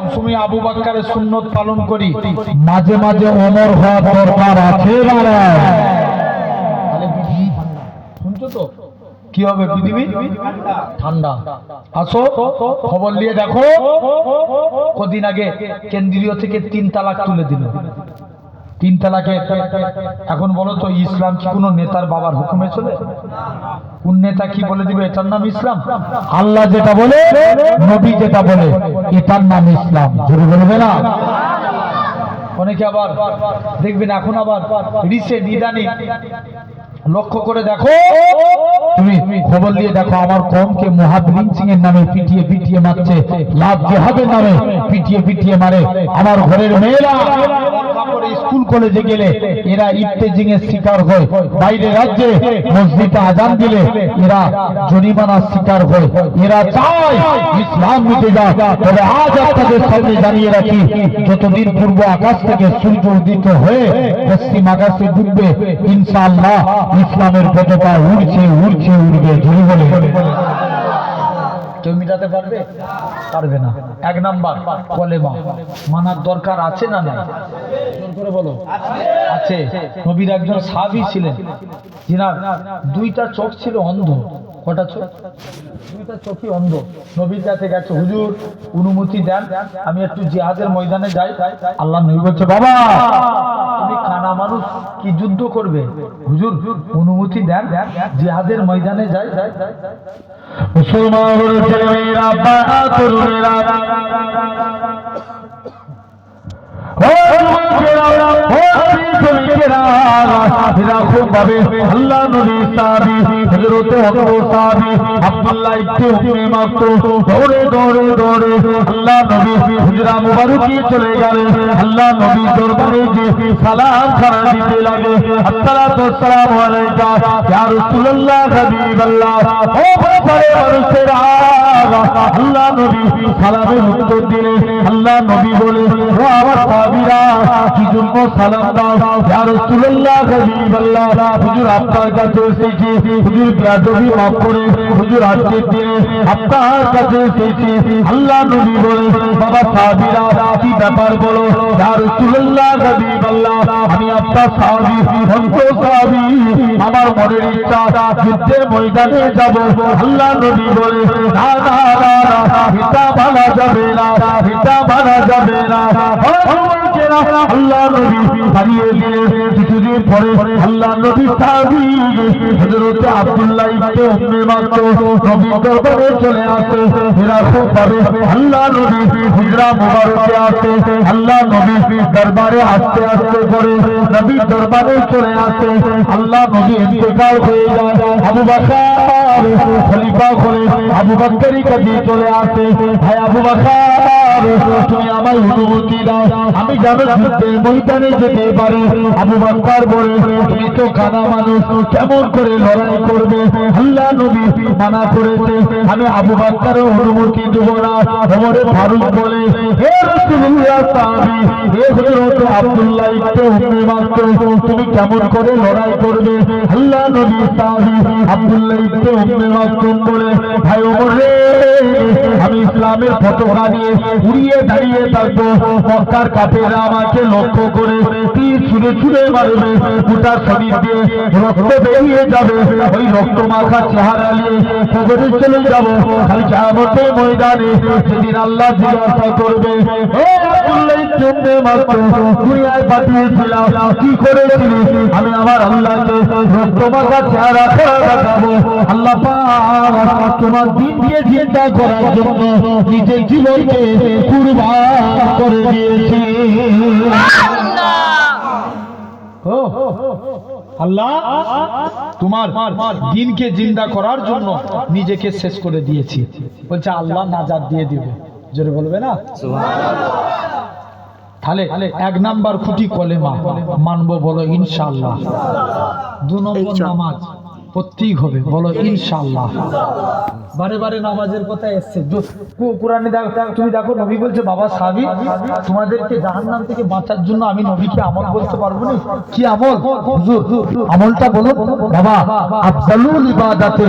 সবসময় আবু বকরের সুন্নত পালন করি, মাঝে মাঝে ওমর হওয়ার দরকার আছে না? শুনছো তো কি হবে? পৃথিবী ঠান্ডা। আসো খবর নিয়ে দেখো, কদিন আগে কেন্দ্রীয় থেকে 3 তালাক তুলে দিল। 3 তালাকে এখন বলো তো, ইসলাম কি কোনো নেতার বাবার হুকুমে চলে? কোন নেতা কি বলে দিবে এটার নাম ইসলাম? আল্লাহ যেটা বলে, নবী যেটা বলে, এটার নাম ইসলাম। জোরে বলবে না? অনেকে আবার দেখবেন এখন আবার রিসেন্ট ইদানিং লক্ষ্য করে দেখো, তুমি খবর দিয়ে দেখো, আমার কমকে মহাবীর সিং এর নামে পিটিয়ে পিটিয়ে মারছে, লাভ জেহাদের নামে পিটিয়ে পিটিয়ে মারে। আমার ঘরের মেয়েরা স্কুল কলেজে গেলে এরা ইফতেজিং এর শিকার হয়, বাইরে রাজ্যে মসজিদে আজান দিলে এরা জরিমানার শিকার হয়। এরা চায় ইসলাম মিটে যায়। তবে আজ আপনাদের সামনে জানিয়ে রাখি, যতদিন পূর্ব আকাশ থেকে সূর্য উদিত হয়ে পশ্চিম আকাশে ডুববে, ইনশাআল্লাহ ইসলামের পতাকা উড়ছে উড়ছে উড়বে। জোরে বলে। কেউ মিটাতে পারবে? পারবে না। 1 নাম্বার কলেমা মানার দরকার আছে না নাই? জোর করে বলো। আছে। নবীর একজন সাহাবী ছিলেন, যিনার 2টা চোখ ছিল অন্ধ। কটা চোখ? 2টা চোখই অন্ধ। নবীর কাছে গেছে, হুজুর অনুমতি দেন, আমি একটু জিহাদের ময়দানে যাই। আল্লাহ নবী বলছে, বাবা তুমি কানা মানুষ, কি যুদ্ধ করবে? হুজুর অনুমতি দেন, জিহাদের ময়দানে যাই। মুসলমানের ছেলেমেয়েরা, বাবা তরুণেরা, আল্লাহ নবী সাহাবী হযরত ওমর সাহাবী আব্দুল্লাহ ইবনে উম্মে মাকতুম দৌড়ে দৌড়ে দৌড়ে আল্লাহ নবী হুজরা মুবারকি চলে গেলেন। আল্লাহ নবী দরবারে যে সালাম খানা দিতে লাগে, আসসালাতু ওয়াসসালামু আলাইকা ইয়া রাসূলুল্লাহ হাবিবাল্লাহ। ও বড় মানুষেরা, আল্লাহ নবী সালামের উত্তর দিলেন। আল্লাহ নবী বলে, ও আমার সাহাবীরা, কি জন্য সালাম দাও? ইয়া রাসূলুল্লাহ হাবিবাল্লাহ, হুজুর আপনার কাছে এসেছি, হুজুর বেয়াদবি মাফ করে, হুজুর আজকের দিনে আপনার কাছে এসেছি। আল্লাহ নবী বলে, বাবা সাহাবীরা কি ব্যাপার বলো? ইয়া রাসূলুল্লাহ হাবিবাল্লাহ, আমি আপনার সাহাবী, অন্ত সাহাবী, আমার মনের ইচ্ছা যুদ্ধের ময়দানে যাব। আল্লাহ নবী বলে, না না না, এটা মানা যাবে না, এটা মানা যাবে না। আল্লাহ নবী হারিয়ে দিলে কিছুদিন পরে আল্লাহ নবী সাহাবী হযরত আব্দুল্লাহ ইবনে উম্মে মাকতুম নবী দরবারে চলে আসে। এরা খুব ভাবে আল্লাহ নবী হিজরা মুবারকে আসে। আল্লাহ নবী দরবারে আস্তে আস্তে করে নবী দরবারে চলে আসে। আল্লাহ নবী ইন্তেকাল হয়ে যায়। আবু বকর খলিফা হয়ে আবু বকরের কাছে চলে আসে। ভাই আবু বকর, তুমি আমায় অনুমতি দাও, আমি যেন যুদ্ধের ময়দানে যেতে পারি। আবু বকর বলে, তুমি তো কানা মানুষ, কেমন করে লড়াই করবে? আল্লাহ নবী মানা করেছে, আমি আবু বকরের অনুমতি দেব না। ওমর ফারুক বলে, হে রাসূলুল্লাহ সাহাবী, হে হযরত আব্দুল্লাহ ইবনে উম্মে মাকতুম, তুমি কেমন করে লড়াই করবে? আল্লাহ নবী সাহাবী আব্দুল্লাহ ইবনে উম্মে মাকতুম বলে, ভাই ওমর রে, আমি ইসলামের পতাকা নিয়ে উড়িয়ে দাঁড়িয়ে থাকবো, মক্কার কাফেররা আমাকে লক্ষ্য করে তীর ছুঁড়ে ছুঁড়ে মারবে, গোটা শরীর দিয়ে রক্ত বেরিয়ে যাবে, ওই রক্ত মাখা চেহারা নিয়ে কবরে চলে যাবো। খালি কিয়ামতের ময়দানে সেদিন আল্লাহ জিজ্ঞাসা করবে, হে আব্দুল্লাহ ইবনে মাকতুম, দুনিয়ায় পাঠিয়েছিলাম, কি করেছিলি? আমি আমার আল্লাহকে রক্ত মাখা চেহারা করে দেখাবো। আল্লাহ পাক তোমার দিন দিয়ে চিন্তা করার জন্য নিজের জীবনকে কুরবান করে দিয়েছি। আল্লাহ তোমার দিনকে জিন্দা করার জন্য নিজেকে শেষ করে দিয়েছি। বলছে আল্লাহ নাজাত দিয়ে দিবে। জোরে বলবে না? তাহলে 1 নাম্বার খুঁটি কলেমা মানবো, বলো ইনশাআল্লাহ। 2 নম্বর নামাজ পড়তেই হবে, বলো ইনশাআল্লাহ। বারে বারে নামাজের কথা এসছে কোরআনে। তুমি দেখো, নবী বলছে, বাবা সাহাবী, তোমাদেরকে জাহান্নাম থেকে বাঁচার জন্য আমি নবীকে আমল বলতে পারবো না। কি আমল? হুজুর আমলটা বলো। বাবা, আফজালুল ইবাদাতে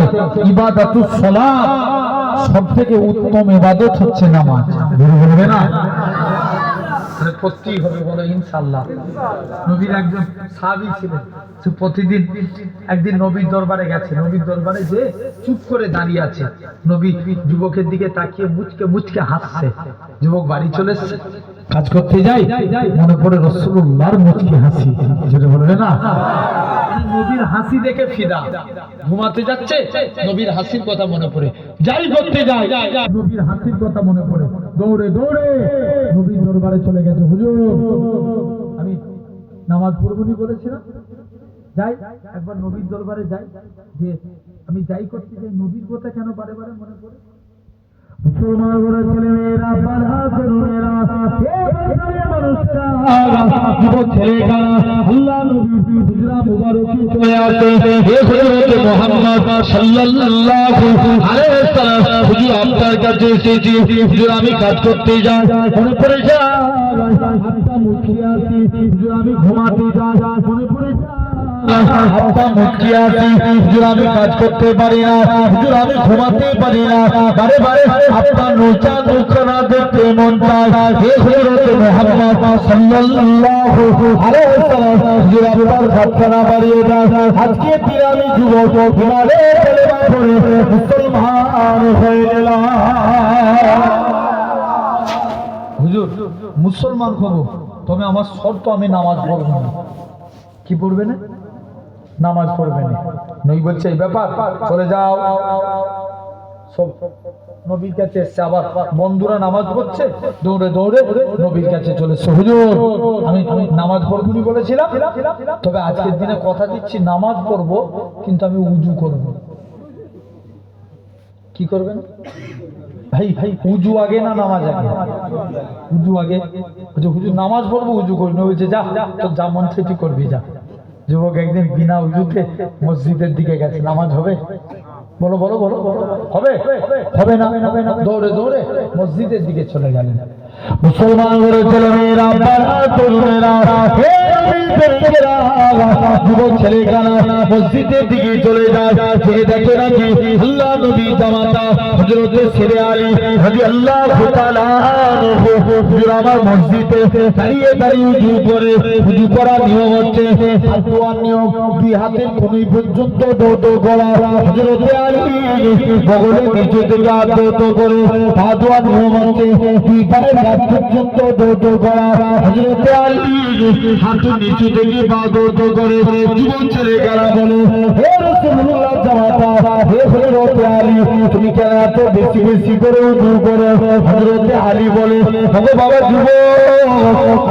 ইবাদাতুস সালাত, সবথেকে উত্তম ইবাদত হচ্ছে নামাজ। বলবে না? করতেই হবে, বলো ইনশাআল্লাহ। নবীর একজন সাহাবী ছিলেন, সে প্রতিদিন একদিন নবীর দরবারে গেছে। নবীর দরবারে যে চুপ করে দাঁড়িয়ে আছে, নবী যুবকের দিকে তাকিয়ে মুচকে মুচকে হাসছে। যুবক বাড়ি চলে এসেছে, কাজ করতে যাই, মনে পড়ে রাসূলুল্লাহর মুচকি হাসি, যেটা বলবে না, নবীর হাসি দেখে ফিদা। ঘুমাতে যাচ্ছে, নবীর হাসির কথা মনে পড়ে, যাই করতে যাই, নবীর হাসির কথা মনে পড়ে, দৌড়ে দৌড়ে নবীর দরবারে চলে গেছে। হুজুর, আমি নামাজ পড়বনি বলেছিলাম, যাই একবার নবীর দরবারে যাই, যে আমি যাই করতে যাই, নবীর কথা কেন বারে বারে মনে পড়ে? মুসলমানরা ছেলেমেয়েরা, বাধা তরুণেরা, যুবক ছেলেরা, আল্লাহ নবী হিজরা মুবারকি চলে আসে। হে হযরত মুহাম্মদ সাল্লাল্লাহু আলাইহি ওয়াসাল্লাম, হুজুর আপনার কাছে এসেছি, হুজুর আমি কাজ করতে যাই, মনে পড়ে যায় হাতটা মুখিয়ে আসি, হুজুর আমি ঘুমাতে যাই, মনে পড়ে যায় হাতটা মুখিয়ে আসি, হুজুর আমি কাজ করতে পারি না, হুজুর আমি ঘুমাতে পারি না, বারে বারে আপনার নোচা মুখখানা দেখতে মন চায়। হে হযরত মুহাম্মদ সাল্লাল্লাহু আলাইহি ওয়াসাল্লাম, হুজুর আপনার হাতখানা বাড়িয়ে দেন, আজকে দিন আমি যুবক হিমালয়ে কলেমা পড়ে মুসলমান হয়ে গেলাম। হুজুর মুসলমান হব, তবে আমার শর্ত আমি নামাজ পড়ব না। কি পড়বে না? নামাজ পড়বে না। নবী বলছে এই ব্যাপার, চলে যাও। সব নবীর কাছে এসছে, আবার বন্ধুরা নামাজ পড়ছে, দৌড়ে দৌড়ে নবীর কাছে চলেছে। হুজুর আমি নামাজ পড়বনি বলেছিলাম, তবে আজকের দিনে কথা দিচ্ছি নামাজ পড়বো, কিন্তু আমি উজু করব। কি করবেন ভাই? ভাই উজু আগে না নামাজ আগে? উজু আগে। হুজুর নামাজ পড়বো, উজু করি। নবী বলছে যা, তোর যা মন সেটি করবি, যা। যুবক একদিন বিনা উজুতে মসজিদের দিকে গেছে, নামাজ হবে? বলো বলো বলো বলো, হবে? হবে না, হবে না। দৌড়ে দৌড়ে মসজিদের দিকে চলে গেলেন। মুসলমানদের ছেলেমেয়েরা, বাড়া তরুণেরা, হে ব্যক্তিরা, যুবক ছেলেখানা মসজিদের দিকে চলে যায়, সে দেখে নাকি আল্লাহ নবী জামাতা হযরত শেরে আলী রাদিয়াল্লাহু তাআলা আনহু, হুজুর আমার মসজিদে দাঁড়িয়ে দাঁড়িয়ে উজু করে, উজু করার নিয়ম হচ্ছে হাত ধোয়ার নিয়ম, দুই হাতের কনুই পর্যন্ত দৌড় করা। হযরত আলী বগলের নিচে থেকে হাত দৌড় করে, পা ধোয়ার নিয়ম হচ্ছে দুই পায়ের হাত পর্যন্ত দৌড় করা। হযরত আলী হাঁটু নিচু থেকে পা দৌড় করে। যুবক ছেলেরা বলে, হে রাসূলুল্লাহ জামাতা, হে হযরত আলী, তুমি কেন এত বেশি বেশি করে উজু করো? হযরত আলী বলে, ওগো বাবা যুবক,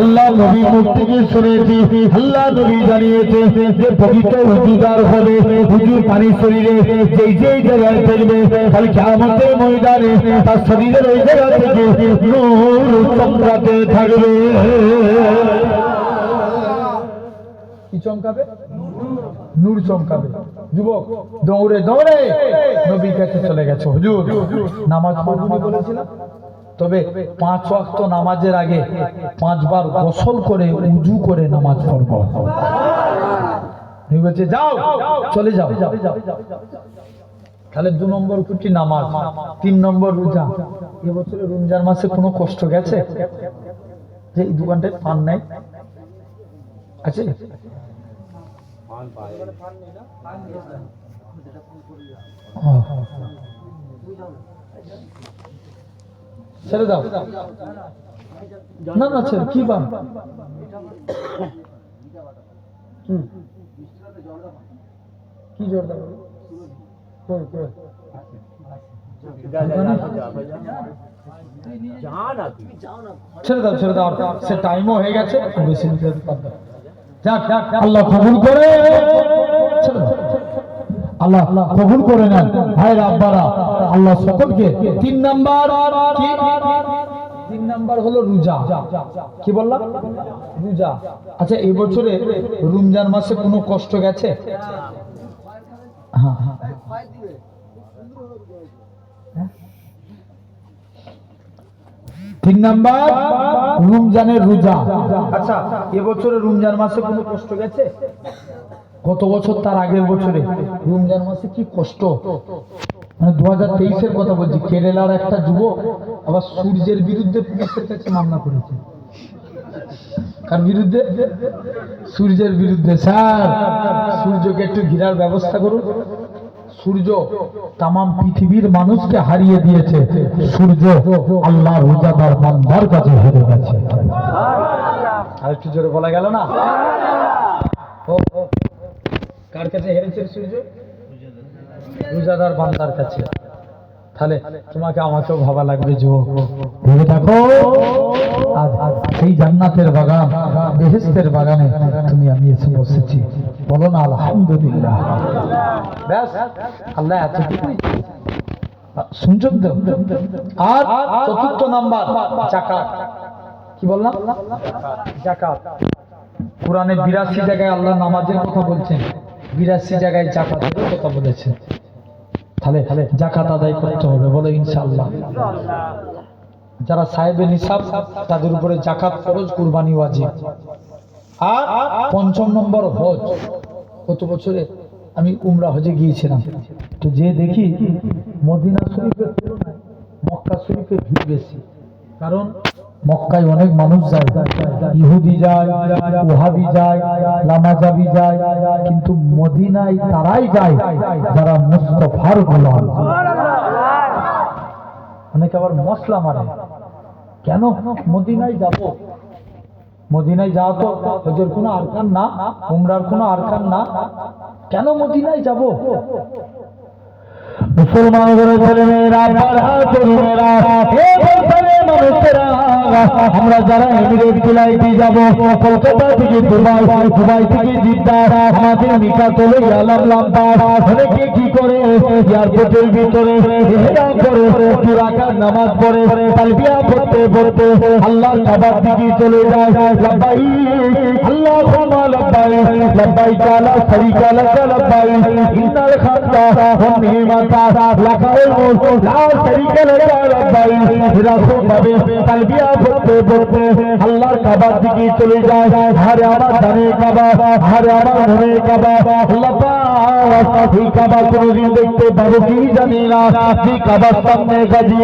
আল্লাহ নবী মুখ থেকে শুনেছি, আল্লাহ নবী জানিয়েছে যে পবিত্র উজুদার হবে, উজুর পানি শরীরে যেই যেই জায়গায় ফেলবে, কাল কিয়ামতের ময়দানে তার শরীরের ওই জায়গা থেকে নূর চমকাতে থাকবে। কি চমকাবে? নূর চমকাবে। যুবক দৌড়ে দৌড়ে নবীর কাছে চলে গেছে। হুজুর নামাজ পড়বনি বলেছিলাম, তবে 5 ওয়াক্ত নামাজের আগে 5 বার গোসল করে উজু করে নামাজ পড়ব। নবী বলছে যাও, চলে যাও। তাহলে 2 নম্বর কুটি নামাজ, 3 নম্বর রোজা। এবছরে রমজান মাসে কোনো কষ্ট গেছে যে এই দোকানটায় পান নাই? আছে? ছেড়ে দাও না, না ছেড়ে কি পান? কি জোর দাও? ছেড়ে দাও, ছেড়ে দাও, সে টাইমও হয়ে গেছে, বেশি নিতে পারবে। যাক আল্লাহ কবুল করে, আল্লাহ কবুল করে নেন ভাইরা আব্বারা, আল্লাহ সকলকে। 3 নাম্বার কি? 3 নাম্বার হলো রোজা। কি বললাম? রোজা। আচ্ছা এই বছরে রমজান মাসে কোনো কষ্ট গেছে? হ্যাঁ হ্যাঁ। 3 নাম্বার রমজানের রোজা। আচ্ছা এবছরে রমজান মাসে কোনো কষ্ট গেছে? গত বছর তার আগের বছরে রমজান মাসে কি কষ্ট, মানে 2023-এর কথা বলছি। কেরালার একটা যুবক আবার সূর্যের বিরুদ্ধে পুলিশের কাছে মামলা করেছে। কার বিরুদ্ধে? সূর্যের বিরুদ্ধে। স্যার সূর্যকে একটু ঘিরার ব্যবস্থা করুন। সূর্য তামাম পৃথিবীর মানুষকে হারিয়ে দিয়েছে, সূর্য আল্লাহ রোজাদার বান্দার কাছে হেরে গেছে। আর একটু জোরে বলা গেল না? ও ও, কার কাছে হেরেছে সূর্য? রোজাদার বান্দার কাছে। তাহলে তোমাকে আমাকেও ভাবা লাগবে যুবক, ভেবে দেখো আজ সেই জান্নাতের বাগান, বেহেশতের বাগানে তুমি আমি এসে বসেছি। বলো না আলহামদুলিল্লাহ। ব্যাস, আল্লাহ এতটুকুই শুনছেন তো? আর চতুর্থ নাম্বার যাকাত। কি বললাম? যাকাত। কোরআনে 82 জায়গায় আল্লাহ নামাজের কথা বলছেন, 82 জায়গায় যাকাতের কথা বলেছেন। তাহলে যাকাত আদায় করতে হবে, বলে ইনশাআল্লাহ। যারা সাহেবে নিসাব তাদের উপরে যাকাত ফরজ, কুরবানি ওয়াজিব। আর ৫ম নম্বর হজ। গত বছরে আমি উমরা হজে গিয়েছিলাম, তো যে দেখি মদিনা শরীফের তুলনায় মক্কা শরীফে ভিড় বেশি। কারণ মক্কায় অনেক মানুষ যায়, ইহুদি যায়, ওহাবি যায়, লামাজাবি যায়, কিন্তু মদিনায় তারাই যায় যারা মুস্তাফার গোলাম। অনেকে আবার মশলা মারে, কেন মদিনায় যাব? মদিনায় যাওয়া তো ওদের কোনো আরকান না, উমরার কোনো আরকান না, কেন মদিনায় যাব? মুসলমানদের ছেলেমেয়েরা, তরুণেরা, আমরা যারা এমিরেট ফ্লাইটে যাব, কলকাতা থেকে দুবাই, দুবাই থেকে জিদ্দা, আমাদের নিকাত হলো ইয়ালামলামবাগ। অনেকে কি করে এয়ারপোর্টের ভিতরে ইহরাম করে দুই রাকাত নামাজ পড়ে, তালবিয়া পড়তে পড়তে আল্লাহর কাবার দিকে চলে যায়। লাব্বাইক আল্লাহুম্মা লাব্বাইক, লাব্বাইক লা শারীকা লাক লাব্বাইক, ইন্নাল হামদা ওয়ান নি'মাতা লাকাল মুলক লা শারীকা লাক লাব্বাইক। এরকম ভাবে তালবিয়া পড়তে পড়তে আল্লাহর কাবার দিকে চলে যায়। আরে আমার জানে কাবা, আরে আমার মনে কাবা, আল্লাহ পাক এই কাবা কোনদিন দেখতে পাবো কি জানি না। এই কাবার সামনে গাজি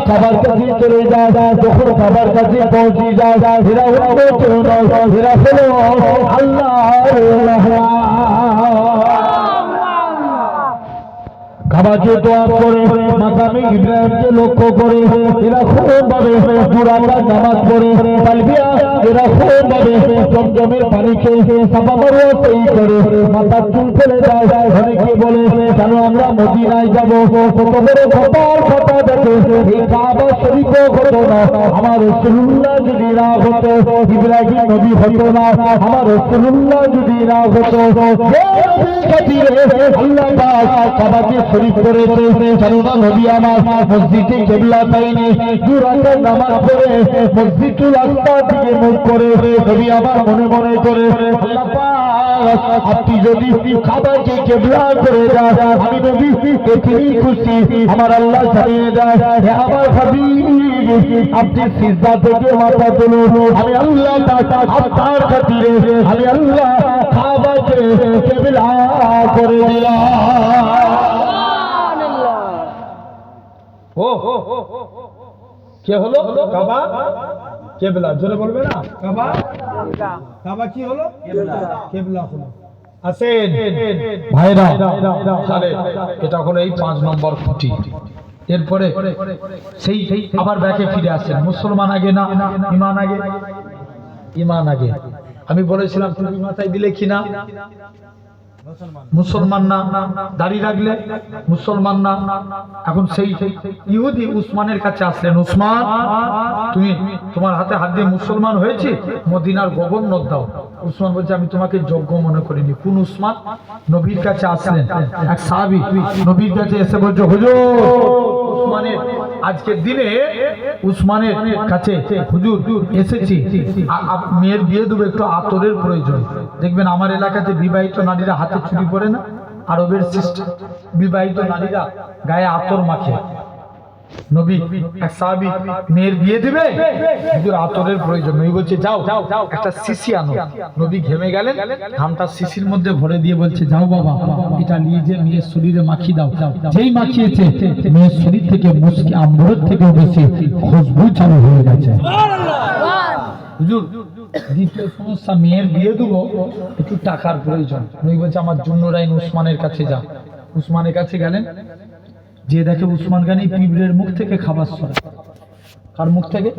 কাবার কাছে চলে যায়। যখন কাবার কাছে পৌঁছে যায়, এরা অন্য কেউ নয়, এরা হলো আল্লাহ। কাবাকে দোয়া করে, মাকামে ইব্রাহিমকে লক্ষ্য করে এরকম ভাবে পুরাটা নামাজ পড়ে, তালবিয়া এরকম ভাবে জমজমের পানি খেয়ে সাফা মারওয়া সেই করে মাথার চুল ফেলে যায়। অনেকে বলে কেন আমরা মদিনায় যাব? কত বড় কপাল কথা দেখে এই কাবা শরীফও হতো না। আমার রাসূলুল্লাহ যদি না হতো, ইব্রাহিম নবী হতো না। আমার রাসূলুল্লাহ যদি না হতো, আল্লাহ পাক কাবাকে শরীফ করেছে। কেননা নবী আমার মসজিদে কিবলা পাইনি, দুই রাকাত নামাজ পড়ে মসজিদুল আকসার দিকে মুখ করে নবী আমার মনে মনে করে আল্লাহ পাক আপনি যদি কাবাকে কিবলা করে দেন, আমি নবী পৃথিবী খুশি। আমার আল্লাহ জানিয়ে দেয়, হে আমার হাবিব আপনি সিজদা থেকে মাথা তুলুন, আমি আল্লাহ আপনার খাতিরে আমি আল্লাহ কাবাকে কিবলা করে দিলাম। ও কে হলো? কাবা কিবলা। জোরে বলবে না? কাবা কাবা কি হলো? কিবলা হলো। আসেন ভাইরা, তাহলে এটা হলো এই 5 নম্বর খুঁটি। এরপরে সেই আবার ব্যাকে ফিরে আসেন। মুসলমান আগে না ঈমান আগে? ঈমান আগে। আমি বলেছিলাম টুপি মাথায় দিলে কি না মুসলমান না, দাড়ি রাখলে মুসলমান না। এখন সেই ইহুদি উসমানের কাছে আসলেন, উসমান তুমি তোমার হাতে হাত দিয়ে মুসলমান হয়েছে, মদিনার গভর্নর দাও। উসমান বলছে আমি তোমাকে যোগ্য মনে করিনি। কোন উসমান? নবীর কাছে আসলেন এক সাহাবী, নবীর কাছে এসে বলছে হুজুর উসমানের আজকের দিনে উসমানের কাছে হুজুর এসেছি, মেয়ের বিয়ে দেবো, একটু আতরের প্রয়োজন। দেখবেন আমার এলাকাতে বিবাহিত নারীরা হাতে চুড়ি পরে না, আরবের সিস্টেম বিবাহিত নারীরা গায়ে আতর মাখে। নবী এক সাহাবী মেয়ের বিয়ে দিবে, হুজুর আতরের প্রয়োজন। নবী বলছে যাও একটা শিশি আনো। নবী ঘেমে গেলেন, ঘামটা শিশির মধ্যে ভরে দিয়ে বলছে যাও বাবা, এটা নিয়ে যে মেয়ের শরীরে মাখিয়ে দাও। যেই মাখিয়েছে মেয়ের শরীর থেকে মুস্কি আম্বরের থেকে বেশি খুশবু চালু হয়ে গেছে। হুজুর দ্বিতীয় সমস্যা, মেয়ের বিয়ে দেবো, একটু টাকার প্রয়োজন। নবী বলছে আমার জুন্নুরাইন উসমানের কাছে যা। উসমানের কাছে গেলেন, যে দেখে উসমান গানি পিঁপড়ের মুখ থেকে খাবার সরে। কার মুখ থেকে?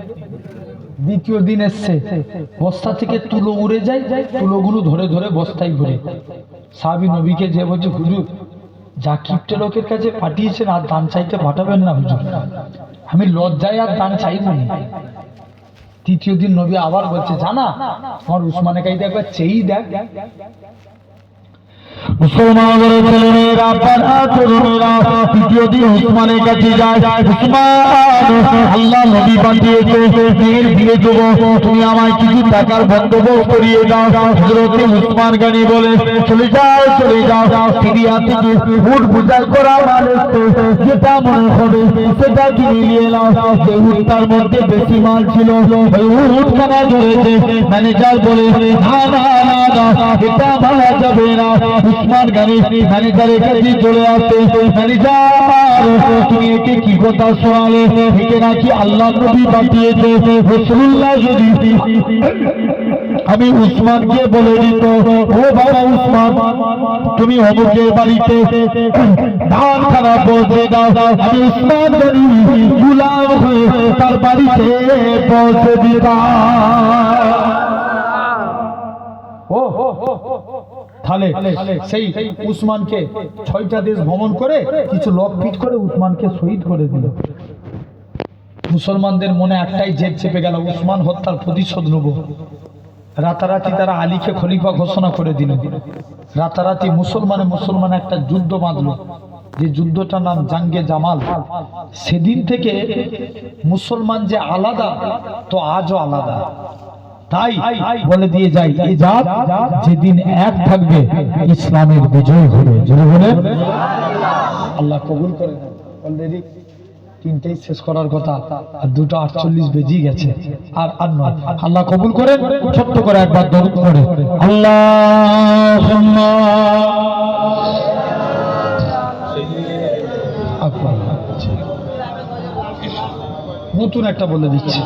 দ্বিতীয় দিন এসছে, বস্তা থেকে তুলো উড়ে যায়, তুলোগুলো ধরে ধরে বস্তায় ভরে। সাহাবী নবীকে যে বলছে হুজুর যা কিপ্টে লোকের কাছে পাঠিয়েছেন আর দান চাইতে পাঠাবেন না হুজুর, আমি লজ্জায় আর দান চাইব না। তৃতীয় দিন নবী আবার বলছে জানা আমার উসমানের কাছে একবার চেয়েই দেখ। মুসলমানের ছেলেমেয়েরা পাড়া তরুণেরা তৃতীয় দিন উসমানের কাছে যায়। উসমান, আল্লাহ নবী পাঠিয়েছে মেয়ের বিয়ে দেবো, তুমি আমায় কিছু টাকার বন্দোবস্ত করিয়ে দাও। হযরত উসমান গনি বলে চলে যাও চলে যাও, সিরিয়া থেকে উট বোঝাই করা মাল যেটা মনে হবে সেটা কিনে নিয়ে নাও। যে উটটার মধ্যে বেশি মাল ছিল ওই উটখানা ধরেছে। ম্যানেজার বলে না না না না, এটা মারা যাবে না। উসমান গনি ম্যানেজারের কাছে চলে আসে, ম্যানেজার তুমি একে কি কথা শোনালে? একে নাকি আল্লাহ নবী পাঠিয়েছে। রাসূলুল্লাহ যদি আমি উসমানকে বলে দিত ও বাবা উসমান তুমি অমুকের বাড়িতে ধান খানা পৌঁছে দাও, আমি উসমান গনি গোলাম হয়ে তার বাড়িতে পৌঁছে দিতাম। ও তাহলে সেই উসমানকে 6টা দেশ ভ্রমণ করে কিছু লোক পিট করে উসমানকে শহীদ করে দিল। মুসলমানদের মনে একটাই জেদ চেপে গেল, উসমান হত্যার প্রতিশোধ নেব। রাতারাতি তারা আলীকে খলিফা ঘোষণা করে দিল। রাতারাতি মুসলমান একটা যুদ্ধ বাঁধল, যে যুদ্ধটার নাম জাঙ্গে জামাল। সেদিন থেকে মুসলমান যে আলাদা, তো আজও আলাদা। তাই বলে দিয়ে যাই এই জাত যেদিন এক থাকবে ইসলামের বিজয় হবে। জোরে বলে আল্লাহ কবুল করে। অলরেডি 3টেই শেষ করার কথা, আর 2:48 বেজে গেছে। আর নয়, আল্লাহ কবুল করেন। ছোট্ট করে একবার দরুদ পড়ে আল্লাহুম্মা নতুন একটা বলে দিচ্ছি,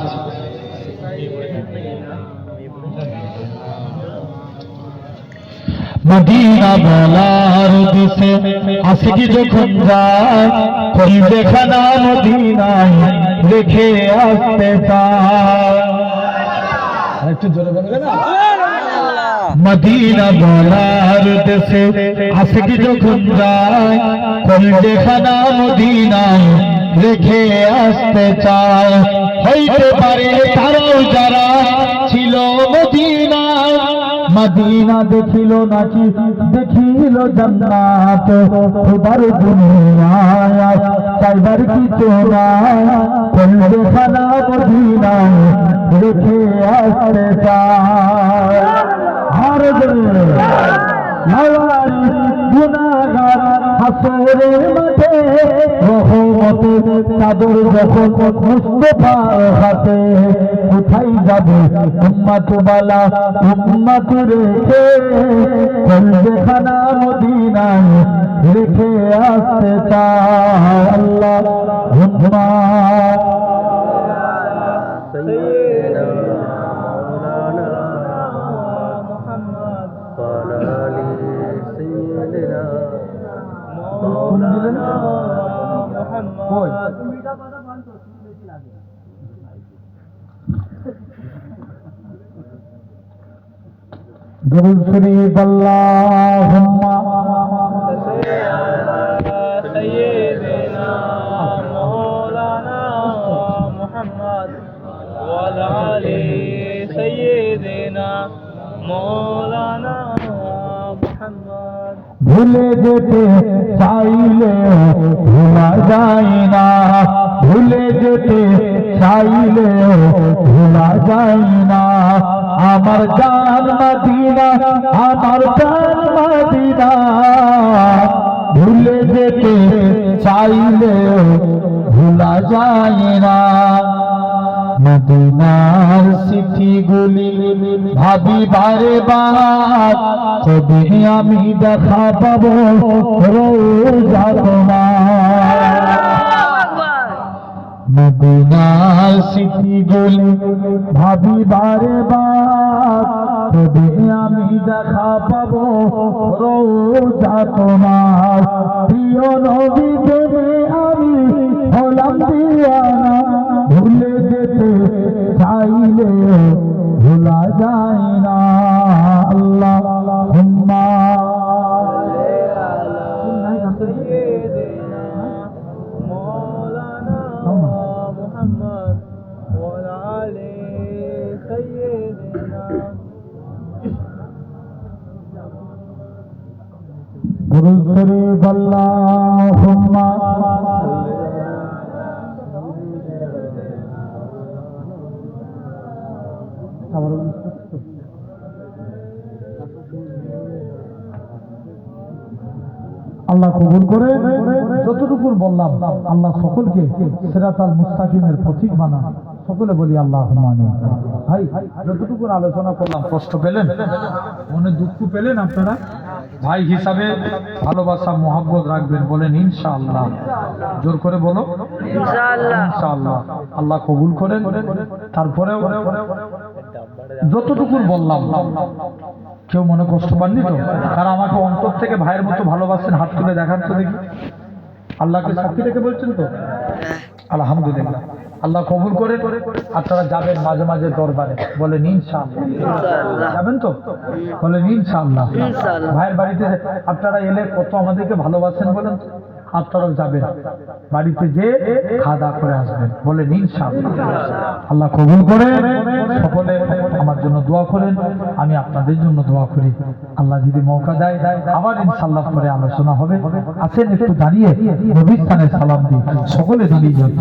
মদিনা বলার দিশে আশিকি যখন যায় কোন দেখানা মদিনায় রেখে আসতে চায়। একটু জোরে বলবে না? মদিনা বলার দেশে আশিকি যখন যায় কোন দেখানা মদিনায় রেখে আসতে চায়। হইতে পারে তারাও যারা ছিল মদিনায়, মদিনা দেখিল নাকি দেখিল জান্নাত। খোদার দুনিয়ায় চাইবার কিছু নাই, কোন দেখানা মদিনায় রেখে আসতে চায়। আর গুনাহগার হাসরের মাঠে রহমতের চাদর যখন মুস্তাফার হাতে, কোথায় যাবে উম্মত বালা উম্মত রেখে, কোন দেখানা মদিনায় রেখে আসতে চায়। আল্লাহুম্মা दुरूद शरीफ अल्लाहुम्मा सय्यिदना मौलाना मुहम्मद व आले सय्यिदना मौलाना मुहम्मद। भूले जेते चाइले भूला যায় না, ভুলে যেতে চাইলে ভোলা যায় না। আমার জান মদিনা আমার জান মদিনা, ভুলে যেতে চাইলে ভোলা যায় না। মদিনার স্মৃতিগুলি ভাবি বারে বার, কবে আমি দেখা পাবো রোজা তোমার। মদিনার স্মৃতিগুলি ভাবি বারে বার, কবে আমি দেখা পাবো রোজা তোমার। প্রিয় নবী প্রেমে আমি হলাম দিওয়ানা, ভুলে যেতে চাইলে ভোলা যায় না। আল্লাহুম্মা দুরূদ শরীফ আল্লাহুম্মা আল্লাহ কবুল করে। যতটুকু বললাম আল্লাহ সকলকে সিরাতাল মুস্তাকিমের পথিক বানান। সকলে বলি আল্লাহুম্মা আমিন। ভাই যতটুকু আলোচনা করলাম কষ্ট পেলেন, মনে দুঃখ পেলেন আপনারা? ভাই হিসাবে ভালোবাসা মোহাব্বত রাখবেন, বলেন ইনশাআল্লাহ। জোর করে বলো ইনশাআল্লাহ। আল্লাহ কবুল করেন। তারপরেও যতটুকু বললাম কেউ মনে কষ্ট পাননি তো? কারণ আমাকে অন্তর থেকে ভাইয়ের মতো ভালোবাসেন, হাত তুলে দেখান তো দেখি। আল্লাহকে সাক্ষী রেখে বলছেন তো? আলহামদুলিল্লাহ। আল্লাহ কবুল করে। আপনারা যাবেন মাঝে মাঝে দরবারে, বলেন ইনশাআল্লাহ। যাবেন তো? বলেন ইনশাআল্লাহ। ভাইয়ের বাড়িতে আপনারা এলে কত আমাদেরকে ভালোবাসেন বলেন তো? আপনারাও যাবেন, বাড়িতে যে খাওয়া দাওয়া করে আসবেন, বলেন ইনশাআল্লাহ। আল্লাহ কবুল করে। সকলে আমার জন্য দোয়া করেন, আমি আপনাদের জন্য দোয়া করি। আল্লাহ যদি মৌকা দেয় আবার ইনশাআল্লাহ পরে আলোচনা হবে। আসেন একটু দাঁড়িয়ে নবীর স্থানে সালাম দিই, সকলে দাঁড়িয়ে যান।